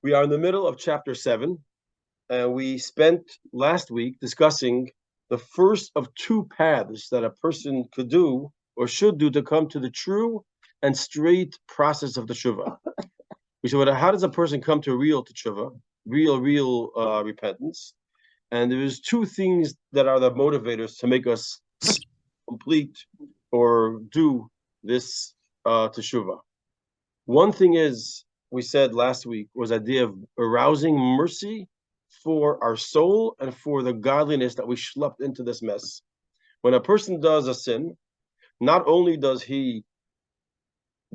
We are in the middle of chapter 7, and we spent last week discussing the first of two paths that a person could do or should do to come to the true and straight process of teshuvah. We said, how does a person come to real teshuvah, real repentance? And there's two things that are the motivators to make us complete or do this teshuvah. One thing is, we said last week, was the idea of arousing mercy for our soul and for the godliness that we schlepped into this mess. When a person does a sin, not only does he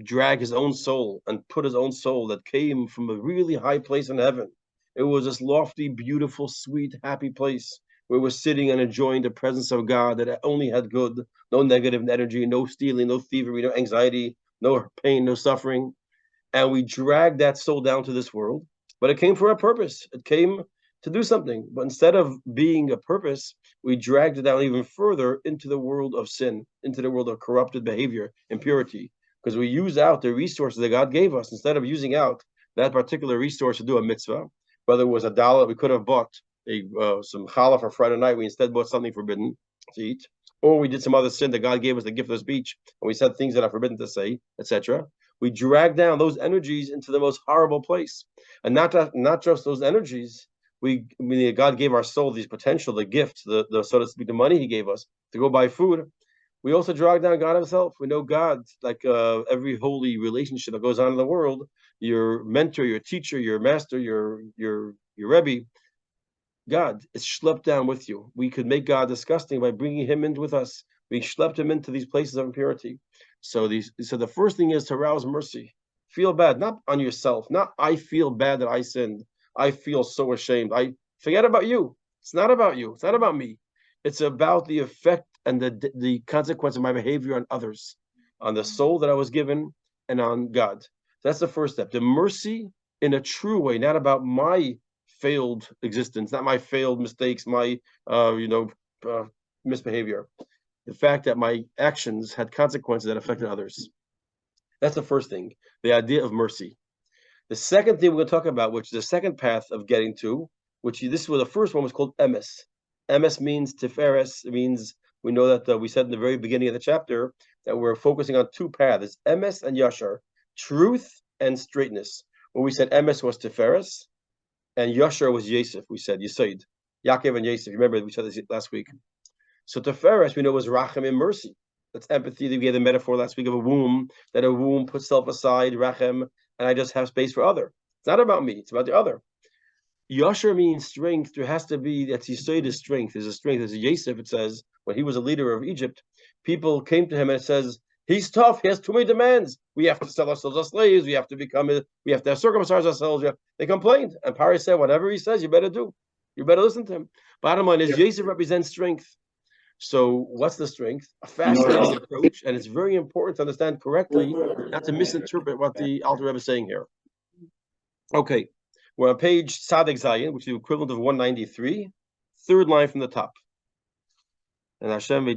drag his own soul and put his own soul that came from a really high place in heaven. It was this lofty, beautiful, sweet, happy place where we're sitting and enjoying the presence of God that only had good, no negative energy, no stealing, no thievery, no anxiety, no pain, no suffering. And we dragged that soul down to this world, but it came for a purpose. It came to do something. But instead of being a purpose, we dragged it down even further into the world of sin, into the world of corrupted behavior, impurity, because we use out the resources that God gave us instead of using out that particular resource to do a mitzvah. Whether it was $1, we could have bought some challah for Friday night. We instead bought something forbidden to eat, or we did some other sin that God gave us the gift of speech, and we said things that are forbidden to say, etc. We drag down those energies into the most horrible place, and not just those energies. God gave our soul these potential, the gift, the so to speak, the money He gave us to go buy food. We also drag down God Himself. We know God, like every holy relationship that goes on in the world. Your mentor, your teacher, your master, your Rebbe, God is schlepped down with you. We could make God disgusting by bringing Him in with us. We schlepped Him into these places of impurity. So the first thing is to arouse mercy. Feel bad, not on yourself. Not I feel bad that I sinned. I feel so ashamed. I forget about you. It's not about you. It's not about me. It's about the effect and the consequence of my behavior on others, on the soul that I was given, and on God. That's the first step. The mercy in a true way, not about my failed existence, not my failed mistakes, my misbehavior. The fact that my actions had consequences that affected others. That's the first thing, the idea of mercy. The second thing we're going to talk about, which is the second path of getting to, this was the first one was called emes. Emes means tiferes. It means, we know that we said in the very beginning of the chapter that we're focusing on two paths, emes and yashar, truth and straightness. When we said emes was tiferes, and yashar was Yosef, we said, Yesod, Yaakov and Yosef. Remember, we said this last week. So tiferes, we know, was rachem and mercy. That's empathy. We gave the metaphor last week of a womb, that a womb puts self aside, rachem, and I just have space for other. It's not about me, it's about the other. Yashar means strength. There has to be, that's Yesod is strength. There's a strength. As Yosef, it says, when he was a leader of Egypt, people came to him and it says, he's tough, he has too many demands. We have to sell ourselves as slaves, we have to circumcise ourselves. They complained. And Pari said, whatever he says, you better do. You better listen to him. Bottom line is, Yosef represents strength. So what's the strength? A fascinating approach, and it's very important to understand correctly, not to misinterpret what the Alter Rebbe is saying here. Okay, we're on page Tzaddik Zayin, which is the equivalent of 193, third line from the top. And Hashem, we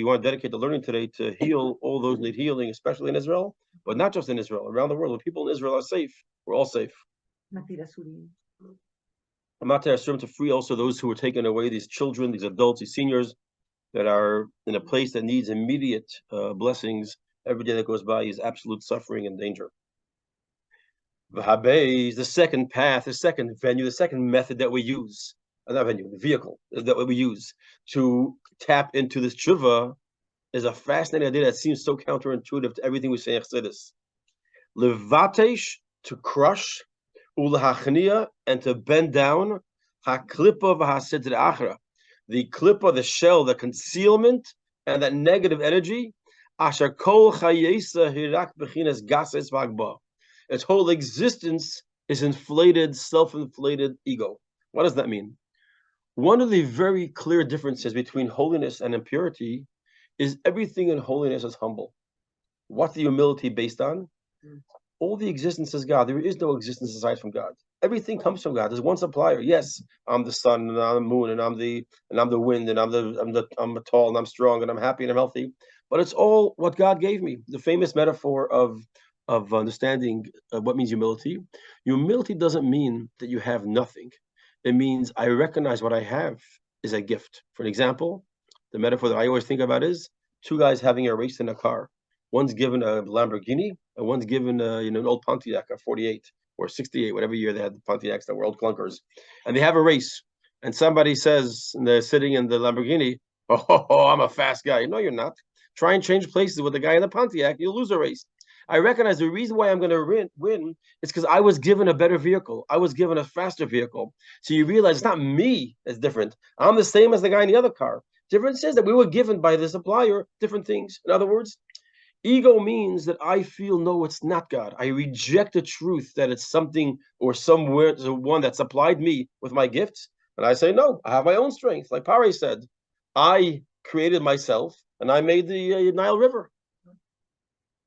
want to dedicate the learning today to heal all those who need healing, especially in Israel, but not just in Israel, around the world. When people in Israel are safe, we're all safe. Matir Asurim, to free also those who were taken away, these children, these adults, these seniors, that are in a place that needs immediate blessings. Every day that goes by is absolute suffering and danger. V'habei is the second path, the second venue, the second method that we use, not venue, the vehicle that we use to tap into this tshuva, is a fascinating idea that seems so counterintuitive to everything we say in Chassidus. Levatesh, to crush, ulahachnia, and to bend down, haklipa v'hasidr achra, the klippa, the shell, the concealment, and that negative energy, asher kol chayesa hirak bechinas gases vagba. Its whole existence is inflated, self-inflated ego. What does that mean? One of the very clear differences between holiness and impurity is everything in holiness is humble. What's the humility based on? All the existence is God. There is no existence aside from God. Everything comes from God. There's one supplier. Yes, I'm the sun and I'm the moon and I'm the wind and I'm tall and I'm strong and I'm happy and I'm healthy. But it's all what God gave me. The famous metaphor of of understanding what means humility. Humility doesn't mean that you have nothing. It means I recognize what I have is a gift. For example, the metaphor that I always think about is two guys having a race in a car. One's given a Lamborghini, and one's given an old Pontiac, a 48 or 68, whatever year they had the Pontiacs that were old clunkers. And they have a race. And somebody says, and they're sitting in the Lamborghini, oh, I'm a fast guy. No, you're not. Try and change places with the guy in the Pontiac, you'll lose a race. I recognize the reason why I'm going to win is because I was given a better vehicle. I was given a faster vehicle. So you realize it's not me that's different. I'm the same as the guy in the other car. Difference is that we were given by the supplier different things. In other words, ego means that I feel, no, it's not God. I reject the truth that it's something or somewhere, one that supplied me with my gifts. And I say, no, I have my own strength. Like Pare said, I created myself and I made the Nile River.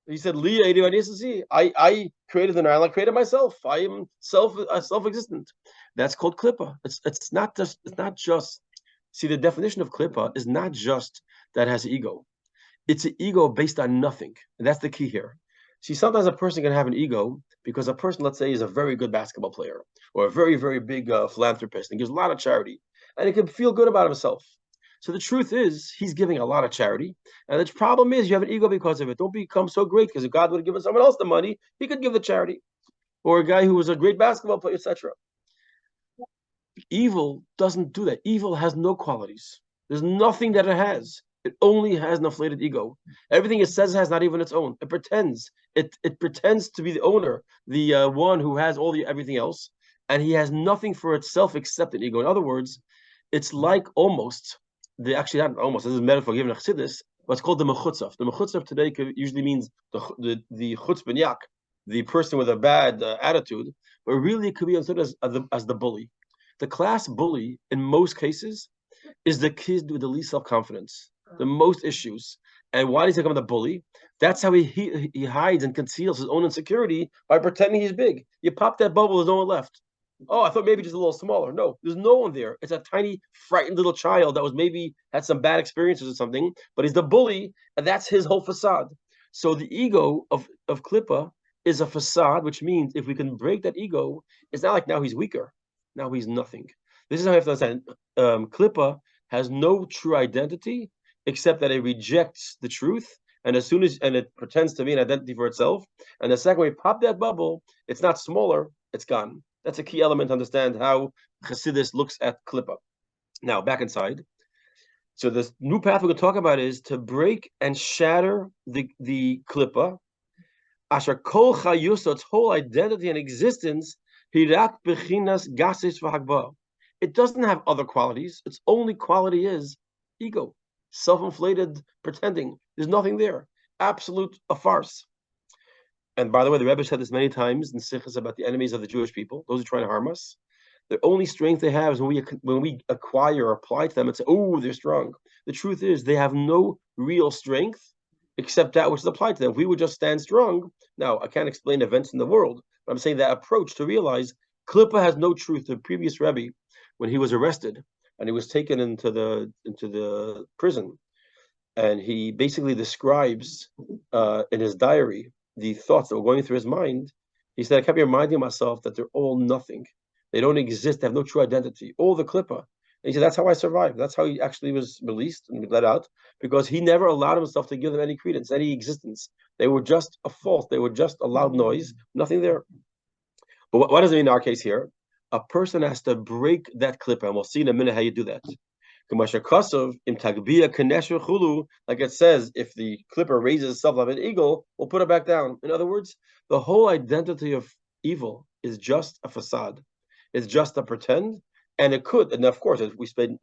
He said, I created the Nile, I created myself. I am self-existent. That's called klippa. It's not just, see, the definition of klippa is not just that it has ego. It's an ego based on nothing. And that's the key here. See, sometimes a person can have an ego because a person, let's say, is a very good basketball player or a very, very big philanthropist and gives a lot of charity. And he can feel good about himself. So the truth is, he's giving a lot of charity. And the problem is, you have an ego because of it. Don't become so great, because if God would have given someone else the money, he could give the charity. Or a guy who was a great basketball player, etc. Evil doesn't do that. Evil has no qualities. There's nothing that it has. It only has an inflated ego. Everything it says has not even its own. It pretends. It pretends to be the owner, the one who has everything else, and he has nothing for itself except an ego. In other words, it's like almost actually not almost. This is a metaphor given in Chassidus. What's called the mechutzav. The mechutzav today usually means the chutz benyak, the person with a bad attitude, but really it could be understood as the bully. The class bully in most cases is the kid with the least self-confidence, the most issues. And why does he become the bully? That's how he hides and conceals his own insecurity by pretending he's big. You pop that bubble, there's no one left. Oh, I thought maybe just a little smaller. No, there's no one there. It's a tiny, frightened little child that was maybe had some bad experiences or something, but he's the bully, and that's his whole facade. So the ego of klippa is a facade, which means if we can break that ego, it's not like now he's weaker. Now he's nothing. This is how you have to understand. Klippa has no true identity except that it rejects the truth, and it pretends to be an identity for itself. And the second we pop that bubble, it's not smaller, it's gone. That's a key element to understand how Chassidus looks at klippa. Now, back inside. So this new path we're going to talk about is to break and shatter the klippa. Asher kol chayuso, its whole identity and existence, hirak bechinas gases v'hagba. It doesn't have other qualities. Its only quality is ego, self-inflated pretending. There's nothing there. Absolute a farce. And by the way, the Rebbe said this many times in Sichos about the enemies of the Jewish people, those who try to harm us. The only strength they have is when we acquire or apply to them and say, oh, they're strong. The truth is they have no real strength except that which is applied to them. If we would just stand strong, now I can't explain events in the world, but I'm saying that approach to realize klippa has no truth. The previous Rebbe, when he was arrested and he was taken into the prison, and he basically describes in his diary the thoughts that were going through his mind. He said, I kept reminding myself that they're all nothing. They don't exist. They have no true identity. All the klippa. And he said, that's how I survived. That's how he actually was released and let out, because he never allowed himself to give them any credence, any existence. They were just a false. They were just a loud noise, nothing there. But what does it mean in our case here? A person has to break that klippa, and we'll see in a minute how you do that. Like it says, if the klippa raises itself like an eagle, we'll put it back down. In other words, the whole identity of evil is just a facade. It's just a pretend, and it could, and of course, as we explain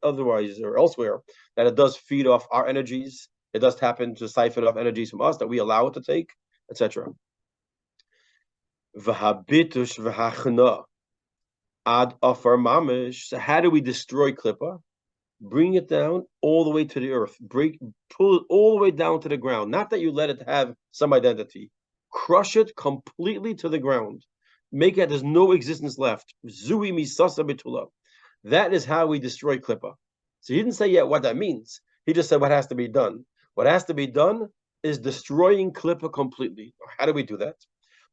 otherwise or elsewhere, that it does feed off our energies. It does happen to siphon off energies from us that we allow it to take, etc. Ad afar mamish. So how do we destroy klippa? Bring it down all the way to the earth. Pull it all the way down to the ground. Not that you let it have some identity. Crush it completely to the ground. Make it there's no existence left. Zui misasa betula. That is how we destroy klippa. So he didn't say yet what that means. He just said what has to be done. What has to be done is destroying klippa completely. How do we do that?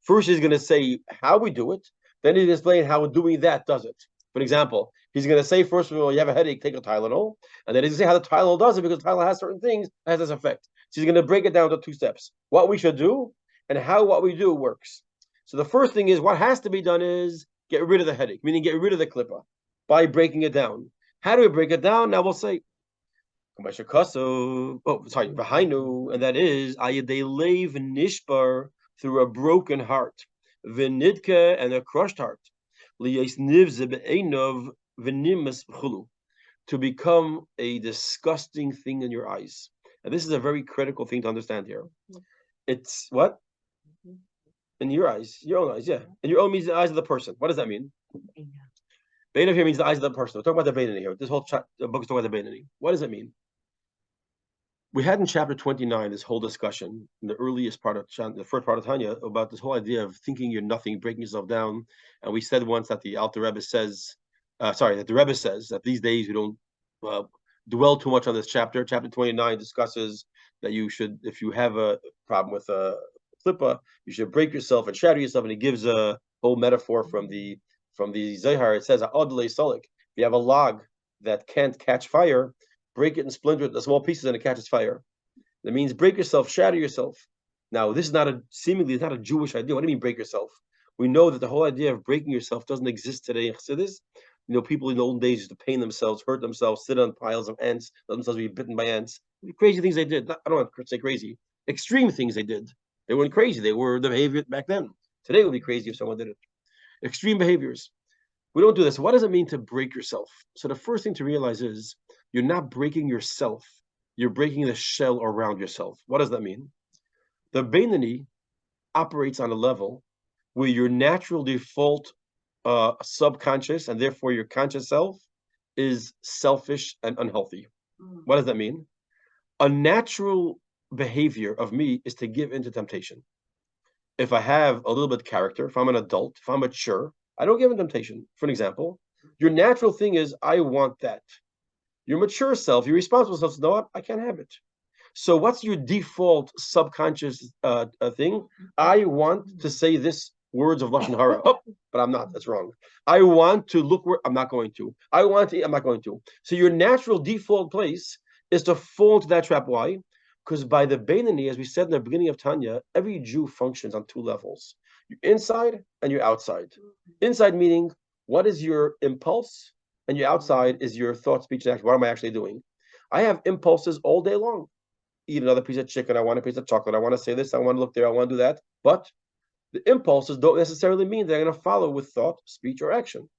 First, he's going to say how we do it. Then he's going to explain how doing that does it. For example, he's going to say, first of all, you have a headache, take a Tylenol. And then he's going to say how the Tylenol does it, because Tylenol has certain things that has this effect. So he's going to break it down to 2 steps. What we should do and how what we do works. So the first thing is, what has to be done is get rid of the headache, meaning get rid of the klippa by breaking it down. How do we break it down? Now we'll say, V'hainu, and that is ayadei leiv nishbar, through a broken heart, v'nidka, and a crushed heart, liyes nivze be'enov v'nimas v'chulu, to become a disgusting thing in your eyes. And this is a very critical thing to understand here. It's what? In your eyes, your own eyes, yeah. And your own means the eyes of the person. What does that mean? Beinah here means the eyes of the person. We're talking about the Beinah here. This whole book is talking about the Beinah. What does it mean? We had in chapter 29 this whole discussion in the earliest part of the first part of Tanya about this whole idea of thinking you're nothing, breaking yourself down. And we said once that the Alter Rebbe says, that the Rebbe says that these days we don't dwell too much on this chapter. Chapter 29 discusses that you should, if you have a problem with a klippa, you should break yourself and shatter yourself. And he gives a whole metaphor from the Zohar. It says, if you have a log that can't catch fire, break it and splinter it into small pieces and it catches fire. That means break yourself, shatter yourself. Now, this is seemingly not a Jewish idea. What do you mean break yourself? We know that the whole idea of breaking yourself doesn't exist today in Chassidus. People in the olden days used to pain themselves, hurt themselves, sit on piles of ants, let themselves be bitten by ants. Crazy things they did. I don't want to say crazy. Extreme things they did. They weren't crazy. They were the behavior back then. Today it would be crazy if someone did it. Extreme behaviors. We don't do this. What does it mean to break yourself? So the first thing to realize is you're not breaking yourself. You're breaking the shell around yourself. What does that mean? The Beinani operates on a level where your natural default subconscious, and therefore your conscious self, is selfish and unhealthy. What does that mean? A natural behavior of me is to give into temptation. If I have a little bit of character, if I'm an adult, if I'm mature, I don't give in temptation. For an example, your natural thing is, I want that. Your mature self, your responsible self says, no, I can't have it. So what's your default subconscious thing? I want to say this words of Lashon Hara. Oh, but I'm not. That's wrong. I want to look where I'm not going to. I want to eat, I'm not going to. So your natural default place is to fall into that trap. Why? Because by the Beinani, as we said in the beginning of Tanya, every Jew functions on 2 levels. You're inside and you're outside. Inside meaning, what is your impulse? And your outside is your thought, speech, and action. What am I actually doing? I have impulses all day long. Eat another piece of chicken. I want a piece of chocolate. I want to say this. I want to look there. I want to do that. But the impulses don't necessarily mean they're going to follow with thought, speech, or action.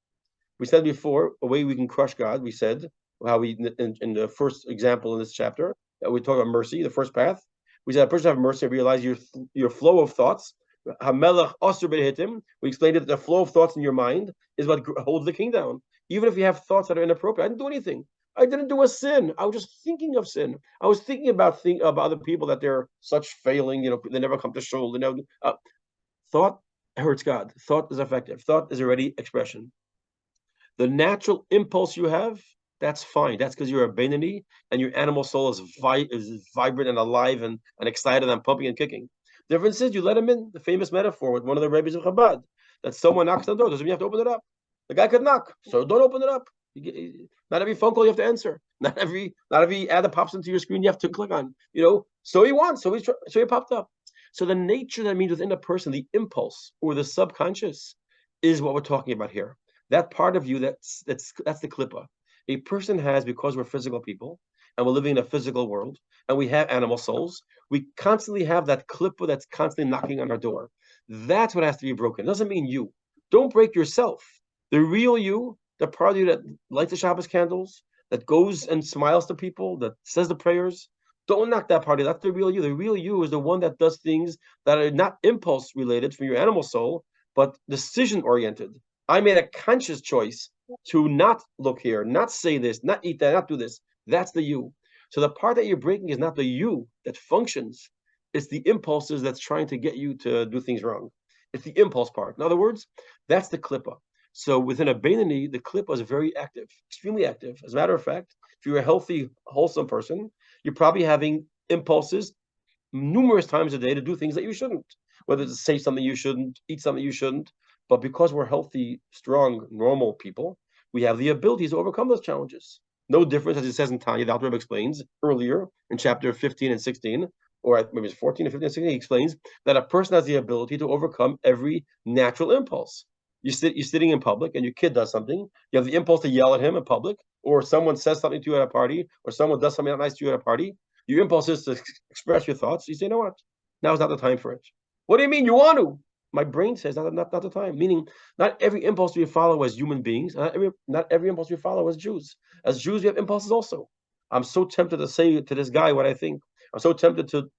We said before, a way we can crush God, we said, how we, in the first example in this chapter, that we talk about mercy, the first path. We said a person have mercy and realize your flow of thoughts. HaMelech Asur B'Hitim. We explained that the flow of thoughts in your mind is what holds the king down. Even if you have thoughts that are inappropriate, I didn't do anything. I didn't do a sin. I was just thinking of sin. I was thinking about other people, that they're such failing. They never come to shul. Thought hurts God. Thought is effective. Thought is already expression. The natural impulse you have, that's fine. That's because you're a Beinani and your animal soul is vibrant and alive and excited and pumping and kicking. The difference is you let him in. The famous metaphor with one of the rabbis of Chabad, that someone knocks on the door doesn't mean you have to open it up. The guy could knock, so don't open it up. Not every phone call you have to answer. Not every ad that pops into your screen you have to click on. So he wants, so he popped up. So the nature that means within a person, the impulse or the subconscious, is what we're talking about here. That part of you that's the klippa. A person has, because we're physical people and we're living in a physical world and we have animal souls, we constantly have that klippa that's constantly knocking on our door. That's what has to be broken. It doesn't mean you. Don't break yourself. The real you, the part of you that lights the Shabbos candles, that goes and smiles to people, that says the prayers, don't knock that part of you. That's the real you. The real you is the one that does things that are not impulse related from your animal soul, but decision oriented. I made a conscious choice to not look here, not say this, not eat that, not do this. That's the you. So the part that you're breaking is not the you that functions. It's the impulses that's trying to get you to do things wrong. It's the impulse part. In other words, that's the klippa. So within a Beinani, the klippa is very active, extremely active. As a matter of fact, if you're a healthy, wholesome person, you're probably having impulses numerous times a day to do things that you shouldn't, whether it's to say something you shouldn't, eat something you shouldn't. But because we're healthy, strong, normal people, we have the abilities to overcome those challenges. No difference, as it says in Tanya, the Alter Rebbe explains earlier in chapter 15 and 16, or maybe it's 14 and 15 and 16, he explains that a person has the ability to overcome every natural impulse. You're sitting in public and your kid does something, you have the impulse to yell at him in public, or someone says something to you at a party, or someone does something not nice to you at a party. Your impulse is to express your thoughts. You say, you know what? Now is not the time for it. What do you mean you want to? My brain says not the time. Meaning, not every impulse we follow as human beings. Not every impulse we follow as Jews. As Jews, we have impulses also. I'm so tempted to say to this guy what I think. I'm so tempted to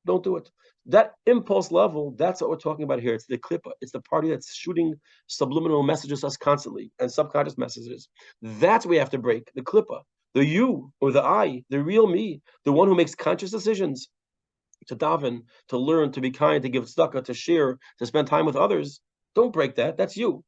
don't do it. That impulse level, that's what we're talking about here. It's the klippa. It's the party that's shooting subliminal messages us constantly and subconscious messages. That's what we have to break. The klippa, the you or the I, the real me, the one who makes conscious decisions to daven, to learn, to be kind, to give tzedakah, to share, to spend time with others. Don't break that. That's you.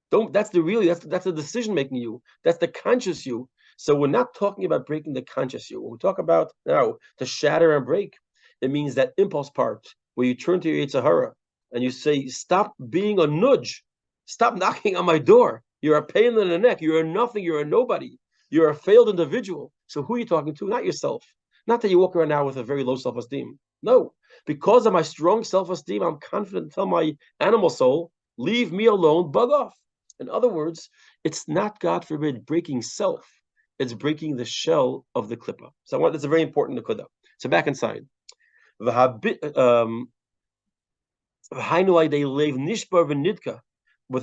Don't. That's the decision making you. That's the conscious you. So we're not talking about breaking the conscious you. When we talk about now to shatter and break, it means that impulse part where you turn to your Yetzer Hara and you say, "Stop being a nudge. Stop knocking on my door. You're a pain in the neck. You're a nothing. You're a nobody. You're a failed individual." So who are you talking to? Not yourself. Not that you walk around now with a very low self-esteem. No, because of my strong self-esteem, I'm confident to tell my animal soul, leave me alone, bug off. In other words, it's not, God forbid, breaking self. It's breaking the shell of the klippa. So that's a very important nekuda. So back inside. With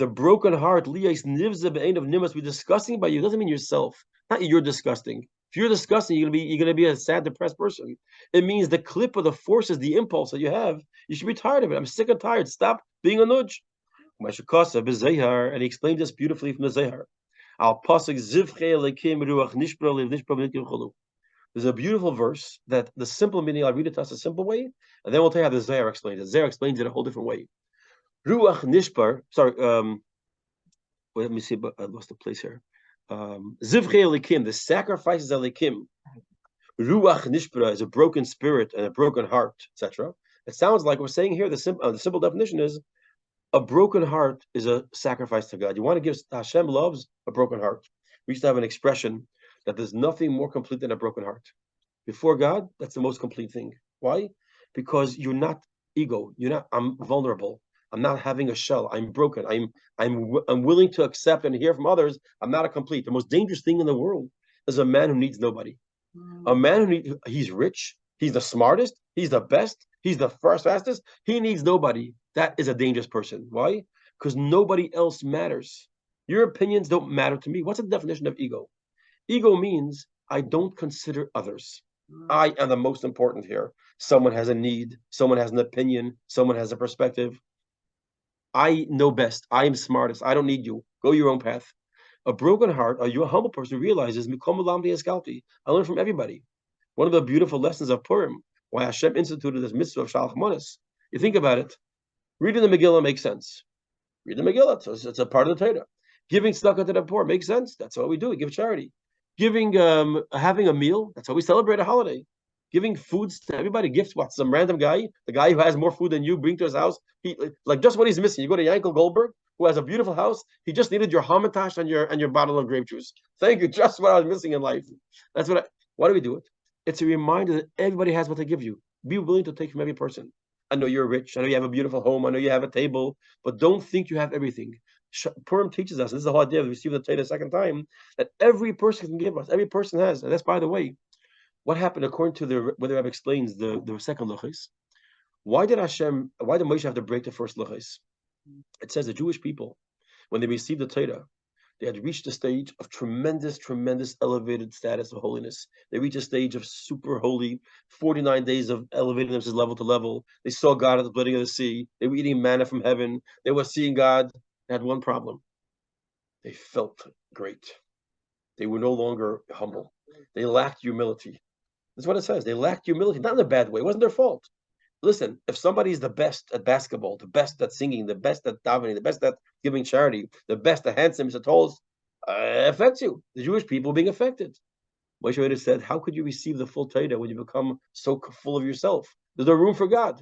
a broken heart, we're disgusting about you. It doesn't mean yourself. Not you're disgusting. If you're disgusting, you're gonna be a sad, depressed person. It means the clip of the forces, the impulse that you have, you should be tired of it. I'm sick and tired. Stop being a nudge. And he explained this beautifully from the Zehar. There's a beautiful verse that the simple meaning, I'll read it to us a simple way, and then we'll tell you how the Zehar explains it. The Zehar explains it a whole different way. Ruach nishbar, sorry, let me see, but I lost the place here. Zivchei Elikim, the sacrifices of Elikim. Ruach nishbara is a broken spirit and a broken heart, etc. It sounds like we're saying here, the simple definition is a broken heart is a sacrifice to God. You want to give, Hashem loves a broken heart. We used to have an expression that there's nothing more complete than a broken heart. Before God, that's the most complete thing. Why? Because you're not ego. I'm vulnerable. I'm not having a shell. I'm broken. I'm willing to accept and hear from others. I'm not a complete. The most dangerous thing in the world is a man who needs nobody. A man he's rich, he's the smartest, he's the best, he's the fastest. He needs nobody. That is a dangerous person. Why? Because nobody else matters. Your opinions don't matter to me. What's the definition of ego? Ego means I don't consider others. I am the most important here. Someone has a need, someone has an opinion, someone has a perspective. I know best. I am smartest. I don't need you. Go your own path. A broken heart, a humble person realizes, I learn from everybody. One of the beautiful lessons of Purim, why Hashem instituted this mitzvah of Shalach Manos. You think about it. Reading the Megillah makes sense. Read the Megillah. So it's a part of the Torah. Giving tzedakah to the poor makes sense. That's what we do. We give charity. Giving, having a meal. That's how we celebrate a holiday. Giving foods to everybody. Gifts. What? Some random guy, the guy who has more food than you, bring to his house. He like just what he's missing. You go to Yankel Goldberg, who has a beautiful house. He just needed your hamantash and your bottle of grape juice. Thank you. Just what I was missing in life. That's why do we do it? It's a reminder that everybody has what they give you. Be willing to take from every person. I know you're rich. I know you have a beautiful home. I know you have a table, but don't think you have everything. Purim teaches us, and this is the whole idea we received the Torah the second time, that every person can give us. Every person has. And that's, by the way, what happened according to what the Rebbe explains, the second luchos. Why did Moshe have to break the first luchos? It says the Jewish people, when they received the Torah, they had reached a stage of tremendous elevated status of holiness. They reached a stage of super holy, 49 days of elevating themselves level to level. They saw God at the splitting of the sea. They were eating manna from heaven. They were seeing God. They had one problem. They felt great. They were no longer humble. They lacked humility. That's what it says. They lacked humility, not in a bad way. It wasn't their fault. Listen, if somebody's the best at basketball, the best at singing, the best at davening, the best at giving charity, the best, the handsomest, the tallest, affects you. The Jewish people being affected. Moshe Rabbeinu said, how could you receive the full Torah when you become so full of yourself? There's no room for God.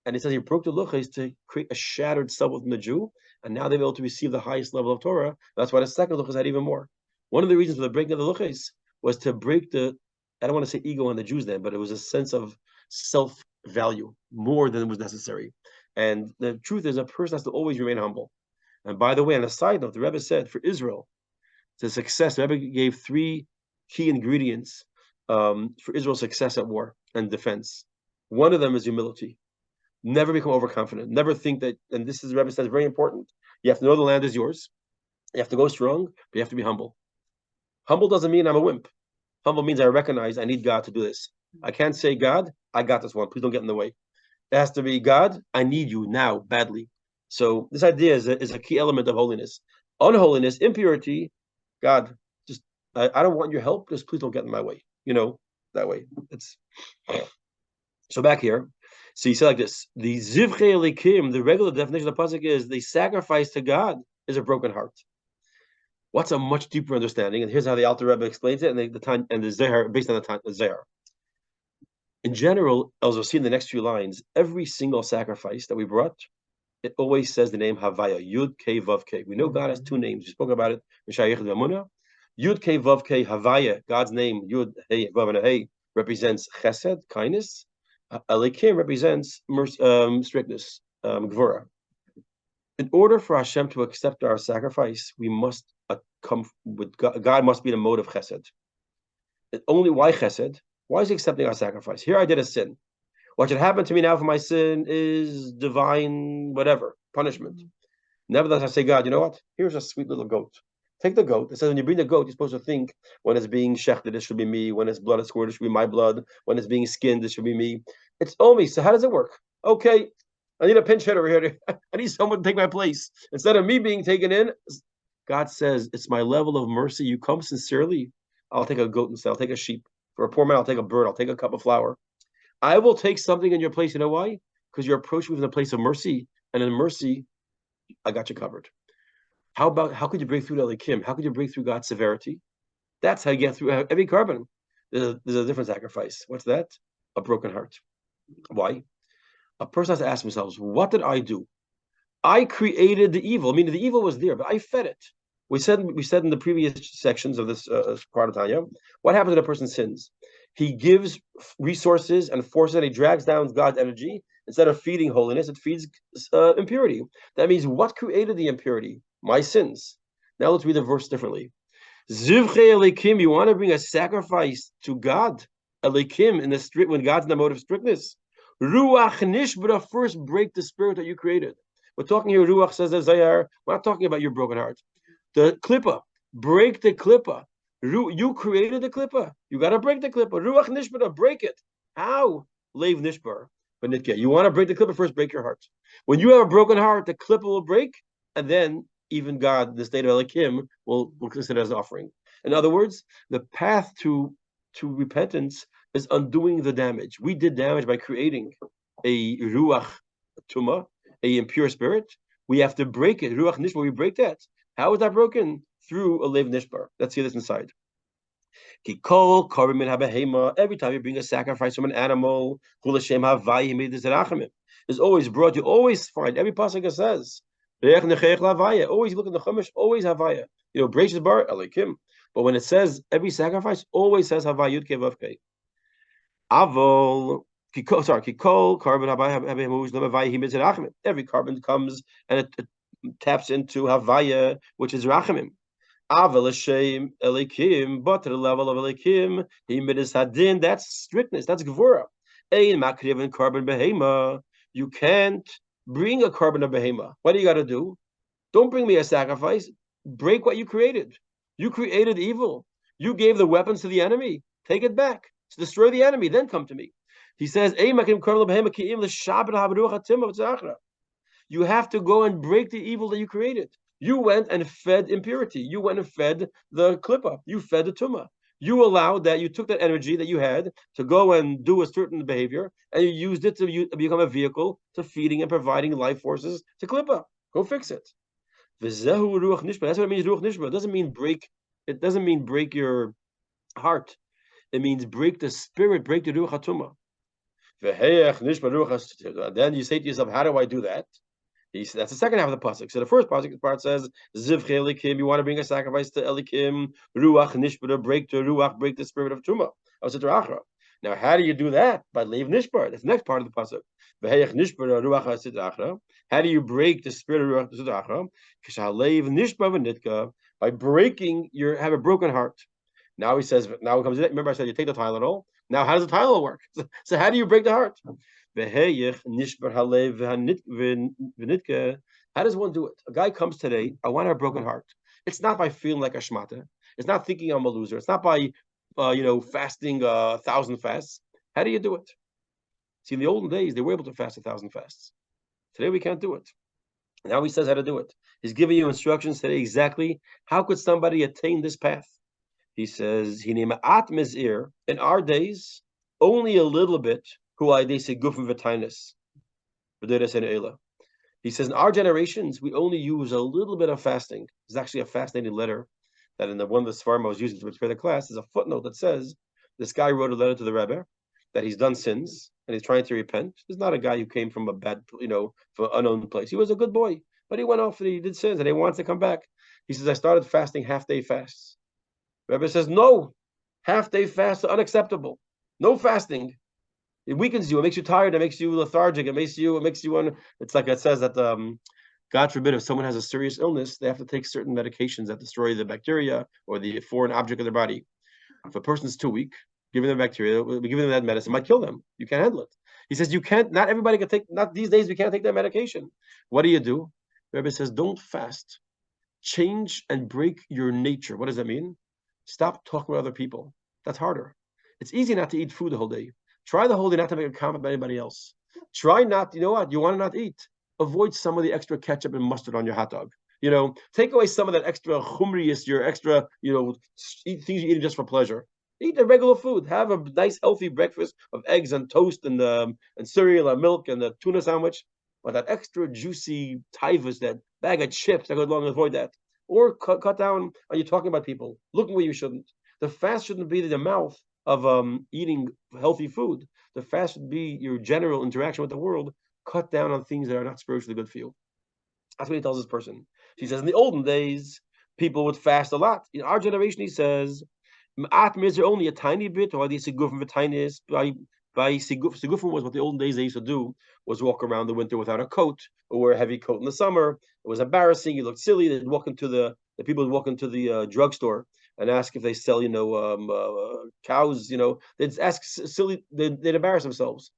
And he says he broke the luchos to create a shattered self within the Jew, and now they're able to receive the highest level of Torah. That's why the second luchos had even more. One of the reasons for the breaking of the luchos was to break the, I don't want to say ego in the Jews then, but it was a sense of self-value more than was necessary. And the truth is, a person has to always remain humble. And by the way, on a side note, the Rebbe said for Israel, to success, the Rebbe gave 3 key ingredients for Israel's success at war and defense. One of them is humility. Never become overconfident. Never think that, and this is the Rebbe says very important. You have to know the land is yours. You have to go strong, but you have to be humble. Humble doesn't mean I'm a wimp. Humble means I recognize I need God to do this. I can't say, God, I got this one. Please don't get in the way. It has to be, God, I need you now, badly. So this idea is a key element of holiness. Unholiness, impurity, God, just I don't want your help. Just please don't get in my way. That way. It's so back here. So you say like this: the zivche elikim, the regular definition of the pasuk is the sacrifice to God is a broken heart. What's a much deeper understanding? And here's how the Alter Rebbe explains it, and the Tanya and the Zohar, based on the Zohar. In general, as we'll see in the next few lines, every single sacrifice that we brought, it always says the name Havaya, Yud K Vav K. We know God has 2 names. We spoke about it in Shayach V'Amuna. Yud K Vav K, Havaya, God's name, Yud, Hey, Vav, and Hey, represents Chesed, kindness. Elikim represents strictness, Gvura. In order for Hashem to accept our sacrifice, we must come with God. God must be the mode of Chesed. Only why Chesed? Why is he accepting our sacrifice? Here I did a sin. What should happen to me now for my sin is divine, whatever, punishment. Nevertheless, I say, God, you know what? Here's a sweet little goat. Take the goat. It says when you bring the goat, you're supposed to think when it's being shechted, it should be me. When it's blood is squirted, it should be my blood. When it's being skinned, it should be me. It's all me. So how does it work? Okay, I need a pinch hitter here. I need someone to take my place. Instead of me being taken in, God says, it's my level of mercy. You come sincerely, I'll take a goat instead. I'll take a sheep. For a poor man, I'll take a bird. I'll take a cup of flour. I will take something in your place. You know why? Because you're approaching me from the place of mercy. And in mercy, I got you covered. How could you break through Elikim? How could you break through God's severity? That's how you get through every carbon. There's a different sacrifice. What's that? A broken heart. Why? A person has to ask themselves, what did I do? I created the evil. I mean, the evil was there, but I fed it. We said in the previous sections of this part of Tanya, what happens when a person sins? He gives resources and forces, and he drags down God's energy. Instead of feeding holiness, it feeds impurity. That means what created the impurity? My sins. Now let's read the verse differently. Zivche elikim, you want to bring a sacrifice to God. Elikim, in the strict, when God's in the mode of strictness. Ruach nishbara, first break the spirit that you created. We're talking here, Ruach says Zayar, we're not talking about your broken heart. The klippa, break the klippa. You created the klippa. You got to break the klippa. Ruach nishbara, break it. How? Leiv nishbar. But you want to break the klippa, first break your heart. When you have a broken heart, the klippa will break, and then even God, the state of Elikim, will consider as an offering. In other words, the path to repentance is undoing the damage. We did damage by creating a ruach tuma, a impure spirit. We have to break it. Ruach nishbar, we break that. How is that broken? Through a leiv nishbar. Let's see this inside. Every time you bring a sacrifice from an animal, is always brought. You always find, every pasuk says, always look at the chumash, always havaya. Bracious bar, elikim. But when it says every sacrifice, always says havaya, yud ke vav ke. Avol, kikol, carbon havaya, every carbon comes and it taps into havaya, which is rachamim. Aval Hashem elikim, but to the level of elikim, himidis hadin, that's strictness, that's gevura. Ein makriv and carbon behema. You can't bring a carbon of behema. What do you got to do? Don't bring me a sacrifice. Break what you created. You created evil. You gave the weapons to the enemy. Take it back. To destroy the enemy. Then come to me. He says, you have to go and break the evil that you created. You went and fed impurity. You went and fed the klippa. You fed the tumah. You allowed that, you took that energy that you had to go and do a certain behavior, and you used it to become a vehicle to feeding and providing life forces to klippa. Go fix it. That's what it means, ruach nishba. It doesn't mean break your heart. It means break the spirit, break the ruach hatumah. Then you say to yourself, how do I do that? That's the second half of the pasuk. So the first pasuk part says, "Zivche Elikim." You want to bring a sacrifice to Elikim. Ruach nishbar, break to ruach, break the spirit of truma. Now, how do you do that? By leiv nishbar. That's the next part of the pasuk. V'heyach nishbar ruach hasidrachra. How do you break the spirit of ruach hasidrachra? Kishalev nishbar v'nitka. By breaking have a broken heart. Now he says. Now it comes. Remember, I said you take the Tylenol. Now, how does the Tylenol work? So how do you break the heart? How does one do it? A guy comes today, I want to have a broken heart. It's not by feeling like a shmata. It's not thinking I'm a loser. It's not by, fasting 1,000 fasts. How do you do it? See, in the olden days, they were able to fast 1,000 fasts. Today, we can't do it. Now he says how to do it. He's giving you instructions today exactly how could somebody attain this path. He says, in our days, only a little bit. He says, in our generations, we only use a little bit of fasting. There's actually a fascinating letter that in one of the Svarim I was using to prepare the class, there's a footnote that says, this guy wrote a letter to the Rebbe that he's done sins and he's trying to repent. He's not a guy who came from a bad, from an unknown place. He was a good boy, but he went off and he did sins and he wants to come back. He says, I started fasting half-day fasts. The Rebbe says, no, half-day fasts are unacceptable. No fasting. It weakens you. It makes you tired. It makes you lethargic. It makes you It's like it says that, God forbid, if someone has a serious illness, they have to take certain medications that destroy the bacteria or the foreign object of their body. If a person's too weak, giving them bacteria, giving them that medicine might kill them. You can't handle it. He says you can't. Not everybody can take. Not these days. We can't take that medication. What do? The Rebbe says, don't fast. Change and break your nature. What does that mean? Stop talking about other people. That's harder. It's easy not to eat food the whole day. Try the whole day not to make a comment about anybody else. Try not, you want to not eat. Avoid some of the extra ketchup and mustard on your hot dog. Take away some of that extra chumrius, your extra, things you're eating just for pleasure. Eat the regular food. Have a nice, healthy breakfast of eggs and toast and cereal and milk and the tuna sandwich. But that extra juicy tivus, that bag of chips, I go along and avoid that. Or cut down on you talking about people. Looking where you shouldn't. The fast shouldn't be the mouth of eating healthy food. The fast should be your general interaction with the world. Cut down on things that are not spiritually good for you. That's what he tells this person. He says, in the olden days, people would fast a lot. In our generation, he says, only a tiny bit, or the sigufim v'tainis. By sigufim was what the olden days they used to do, was walk around the winter without a coat, or wear a heavy coat in the summer. It was embarrassing. You looked silly. They'd walk into the people would walk into the drugstore and ask if they sell, cows. They'd ask silly. They'd embarrass themselves.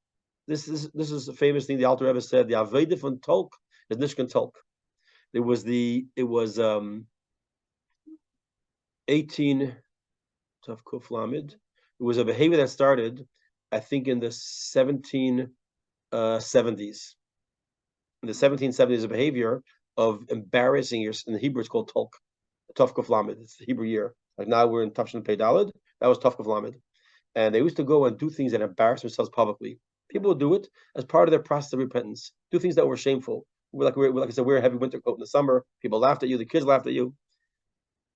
This is a famous thing the Alter Rebbe said. The Aveda von Tolk is Nishkan Tolk. It was 18 Tav Kuf Lamed. It was a behavior that started, I think, in the 1770s. In the 1770s, a behavior of embarrassing your. In the Hebrew, it's called Tolk. Tav Kuf Lamed. It's the Hebrew year. Like now we're in Tafshin Pei Daled. That was Tav Kuf Lamed. And they used to go and do things that embarrass themselves publicly. People would do it as part of their process of repentance. Do things that were shameful. Like I said, wear a heavy winter coat in the summer. People laughed at you. The kids laughed at you.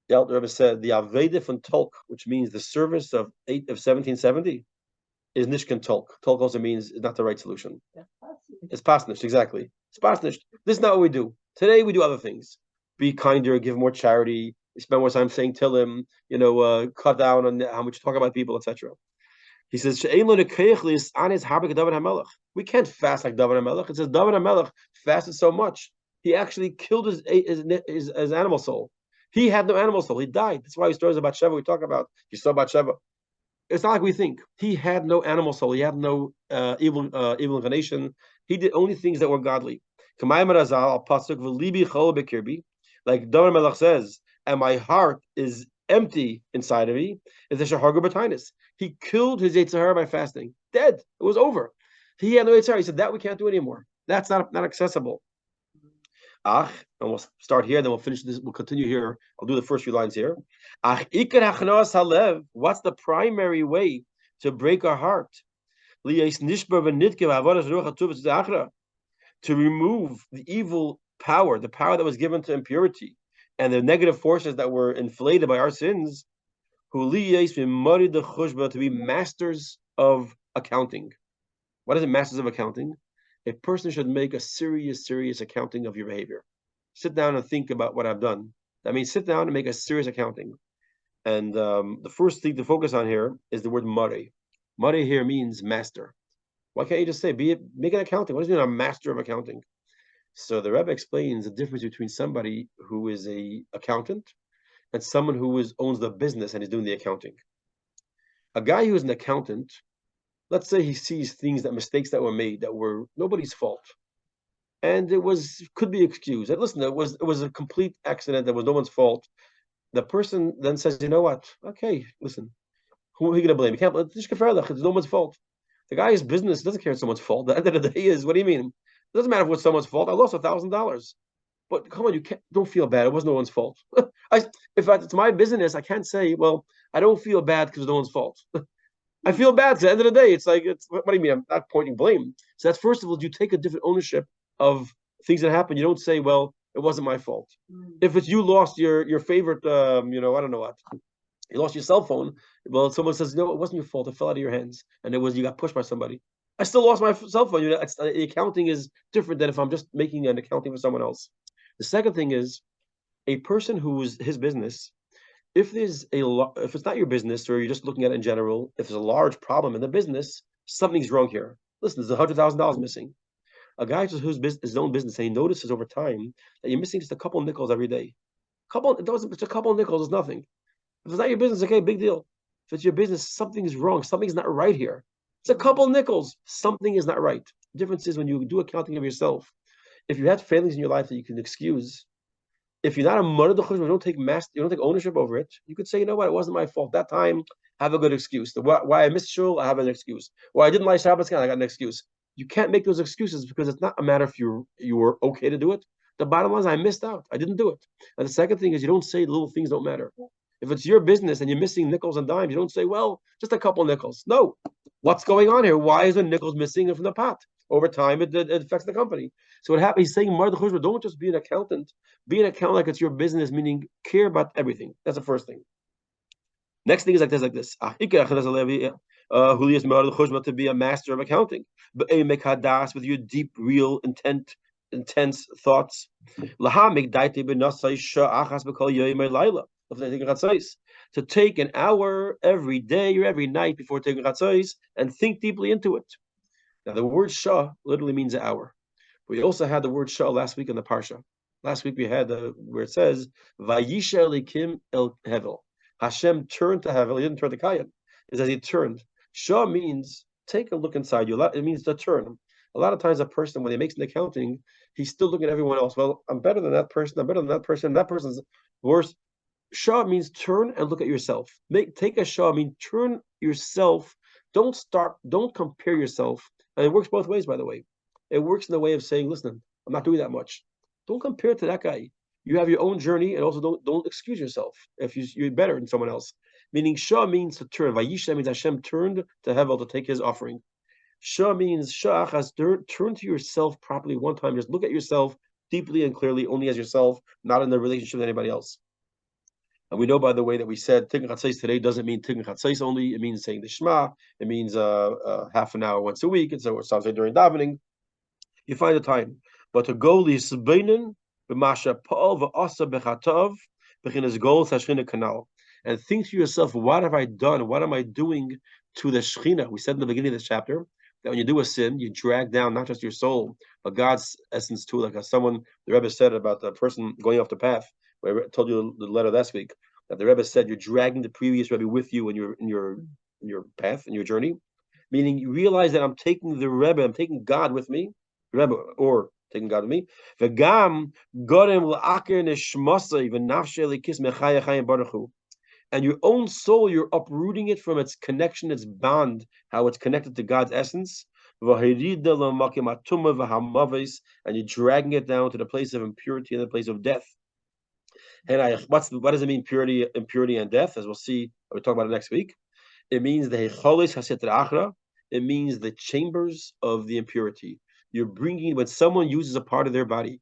The Alter Rebbe said the Aveda von Tolk, which means the service of 1770, is Nishkan Tolk. Tolk also means it's not the right solution. It's pasnish, exactly. It's pasnish. This is not what we do. Today we do other things. Be kinder, give more charity, spend more time saying Tillim, cut down on how much you talk about people, etc. He says, we can't fast like David HaMelech. It says David HaMelech fasted so much, he actually killed his animal soul. He had no animal soul. He died. That's why he stories about Sheva we talk about. You saw about Sheva. It's not like we think. He had no animal soul. He had no evil inclination. He did only things that were godly. Like David HaMelech says, and my heart is empty inside of me. It's a shaharga b'tainis. He killed his Yetzer Hara by fasting. Dead. It was over. He had no Yetzer Hara. He said that we can't do anymore. That's not accessible. And we'll start here, then we'll finish this. We'll continue here. I'll do the first few lines here. What's the primary way to break our heart? To remove the evil power, the power that was given to impurity, and the negative forces that were inflated by our sins, to be masters of accounting. What is it, masters of accounting? A person should make a serious accounting of your behavior. Sit down and think about what I've done. That means sit down and make a serious accounting. And the first thing to focus on here is the word mare. Mare here means master. Why can't you just say, make an accounting? What does it mean, a master of accounting? So the Rebbe explains the difference between somebody who is a accountant and someone who owns the business and is doing the accounting. A guy who is an accountant, let's say he sees mistakes that were made that were nobody's fault, and could be excused. And listen, it was a complete accident. That was no one's fault. The person then says, you know what? Okay, listen, who are you going to blame? You can't. It's no one's fault. The guy's business doesn't care if someone's fault. The end of the day is, what do you mean? It doesn't matter if it's someone's fault. I lost $1,000. But come on, don't feel bad. It was no one's fault. If it's my business, I can't say, well, I don't feel bad because it's no one's fault. I feel bad. At the end of the day, what do you mean? I'm not pointing blame. So that's, first of all, you take a different ownership of things that happen. You don't say, well, it wasn't my fault. If it's you lost your favorite, I don't know what, you lost your cell phone. Well, someone says, no, it wasn't your fault. It fell out of your hands, and you got pushed by somebody. I still lost my cell phone. The accounting is different than if I'm just making an accounting for someone else. The second thing is, a person who's his business, if it's not your business, or you're just looking at it in general, if there's a large problem in the business, something's wrong here. Listen, there's $100,000 missing. A guy who's his own business, and he notices over time that you're missing just a couple of nickels every day. It's a couple of nickels is nothing. If it's not your business, okay, big deal. If it's your business, something is wrong. Something's not right here. It's a couple of nickels. Something is not right. The difference is when you do accounting of yourself. If you had failings in your life that you can excuse, if you're not a mother the you don't take ownership over it. You could say, you know what, it wasn't my fault that time. Have a good excuse. Why I missed shul, I have an excuse. Why I didn't like Shabbos, I got an excuse. You can't make those excuses because it's not a matter if you were okay to do it. The bottom line is I missed out. I didn't do it. And the second thing is, you don't say little things don't matter. If it's your business and you're missing nickels and dimes, you don't say, well, just a couple nickels. No. What's going on here? Why is the nickels missing from the pot? Over time, it affects the company. So what happens, he's saying, don't just be an accountant. Be an accountant like it's your business, meaning care about everything. That's the first thing. Next thing is like this. To be a master of accounting. With your deep, real, intense thoughts. To take an hour every day or every night before taking chatzos and think deeply into it. Now, the word shah literally means an hour. We also had the word shah last week in the parsha. Last week we had where it says, Vayisha Elikim el Hevel. Hashem turned to Hevel. He didn't turn to Kayan. It says he turned. Shah means take a look inside you. It means to turn. A lot of times a person, when he makes an accounting, he's still looking at everyone else. Well, I'm better than that person. I'm better than that person. That person's worse. Shah means turn and look at yourself. Take a shah, turn yourself. Don't compare yourself. And it works both ways, by the way. It works in the way of saying, listen, I'm not doing that much. Don't compare to that guy. You have your own journey, and also don't excuse yourself if you're better than someone else. Meaning Shah means to turn. Vayisha means Hashem turned to Hevel to take his offering. Shah means Shah has turn to yourself properly one time. Just look at yourself deeply and clearly, only as yourself, not in the relationship with anybody else. And we know, by the way, that we said Tikkun Chatzos today doesn't mean Tikkun Chatzos only. It means saying the Shema. It means half an hour once a week. And so it's sometimes during davening. You find the time. But to go lisbeinen b'masha pa'al v'asa b'chatav b'chinas gol sashchina kanal, and think to yourself, what have I done? What am I doing to the Shechina? We said in the beginning of this chapter that when you do a sin, you drag down not just your soul, but God's essence too. Like the Rebbe said about the person going off the path. I told you the letter last week that the Rebbe said you're dragging the previous Rebbe with you in your path, in your journey, meaning you realize that I'm taking the Rebbe, I'm taking God with me, Rebbe, or taking God with me. And your own soul, you're uprooting it from its connection, its bond, how it's connected to God's essence. And you're dragging it down to the place of impurity and the place of death. And what does it mean, impurity and death? As we'll see, we'll talk about it next week. It means the hecholis haseter achra. It means the chambers of the impurity. You're bringing, when someone uses a part of their body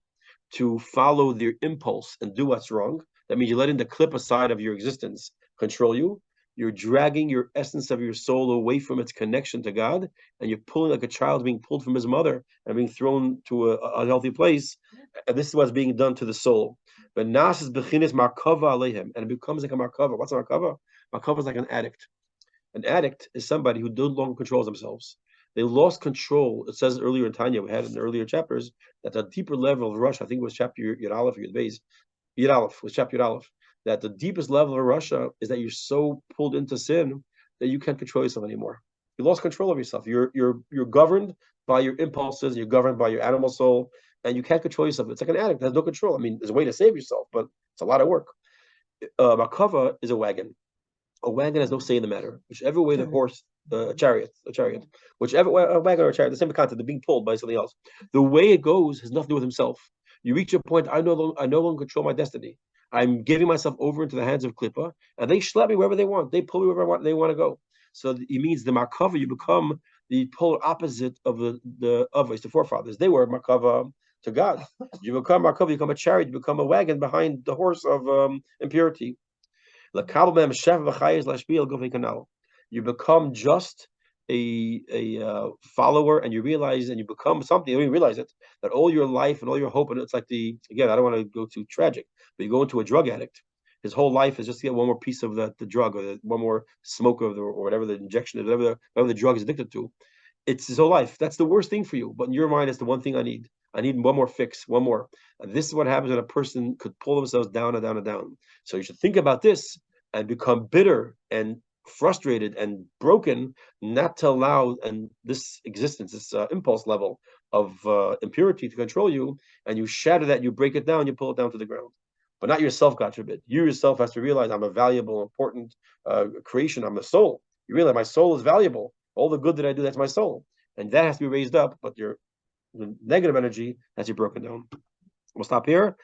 to follow their impulse and do what's wrong, that means you're letting the clip aside of your existence control you. You're dragging your essence of your soul away from its connection to God, and you're pulling like a child being pulled from his mother and being thrown to a healthy place. And this is what's being done to the soul. But nas is bechinis markava aleihim, and it becomes like a markava. What's a markava? Markava is like an addict. An addict is somebody who no longer controls themselves. They lost control. It says earlier in Tanya, we had in earlier chapters, that a deeper level of rush, I think it was chapter Yud Aleph or Yud Beis, Yud Aleph, was chapter Yud Aleph, that the deepest level of Russia is that you're so pulled into sin that you can't control yourself anymore. You lost control of yourself. You're governed by your impulses, you're governed by your animal soul, and you can't control yourself. It's like an addict that has no control. I mean, there's a way to save yourself, but it's a lot of work. Makava is a wagon. A wagon has no say in the matter. Whichever way the horse, a chariot, whichever way, a wagon or a chariot, the same concept, they're being pulled by something else. The way it goes has nothing to do with himself. You reach a point, I no longer control my destiny. I'm giving myself over into the hands of Klippa, and they schlep me wherever they want. They pull me wherever they want to go. So it means the Markava, you become the polar opposite of the Avos, the forefathers. They were Markava to God. You become Markava, you become a chariot, you become a wagon behind the horse of impurity. You become just a follower, and you realize, and you become something. You realize it, that all your life and all your hope, and it's like again, I don't want to go too tragic, but you go into a drug addict. His whole life is just to get one more piece of the drug, or one more smoke of or whatever the injection is, whatever the drug is addicted to. It's his whole life. That's the worst thing for you. But in your mind, it's the one thing I need. I need one more fix, one more. And this is what happens when a person could pull themselves down and down and down. So you should think about this and become bitter and frustrated and broken, not to allow and this existence, this impulse level of impurity to control you. And you shatter that, you break it down, you pull it down to the ground. But not yourself, God forbid. You yourself has to realize I'm a valuable, important creation. I'm a soul. You realize my soul is valuable. All the good that I do, that's my soul. And that has to be raised up, but the negative energy has to be broken down. We'll stop here.